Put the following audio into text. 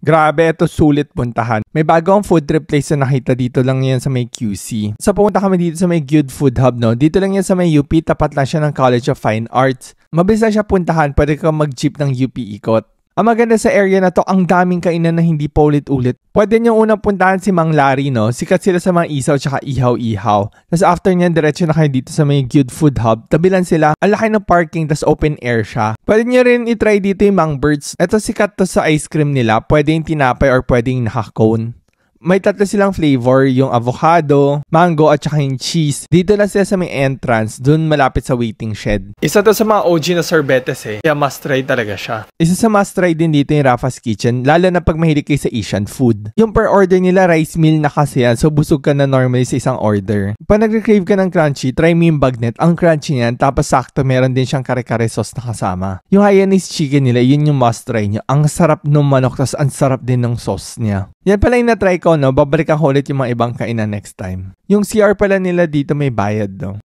Grabe, ito sulit puntahan. May bagong food trip place na nakita dito lang yan sa may QC. So pumunta kami dito sa may Good Food Hub, no? Dito lang yan sa may UP, tapat lang siya ng College of Fine Arts. Mabilis lang siya puntahan, pwede kang mag-jeep ng UP ikot. Ang maganda sa area na to, ang daming kainan na hindi pa ulit-ulit. Pwede nyo unang puntahan si Mang Larry, no? Sikat sila sa mga isaw tsaka ihaw-ihaw. Tapos after nyan, diretso na kayo dito sa may Good Food Hub. Tabi lang sila. Ang laki ng parking, tas open air siya. Pwede nyo rin itry dito yung Mang Birds. Ito sikat to sa ice cream nila. Pwede yung tinapay or pwede yung naka-cone. May tatlo silang flavor, yung avocado, mango at saka yung cheese. Dito lang sila sa may entrance, dun malapit sa waiting shed. Isa to sa mga OG na sorbetes kaya must try talaga siya. Isa sa must try din dito yung Rafa's Kitchen, lalo na pag mahilig kayo sa Asian food. Yung per order nila, rice meal na kasi yan, so busog ka na normally sa isang order. Pag nag-crave ka ng crunchy, try mo yung bagnet. Ang crunchy niyan, tapos sakto meron din siyang kare-kare sauce na kasama. Yung Hainanese chicken nila, yun yung must try nyo. Ang sarap ng manok, tapos ang sarap din ng sauce niya. Yan pala yung na-try ko, no? Babalik ako ulit yung mga ibang kainan next time. Yung CR pala nila dito may bayad, no?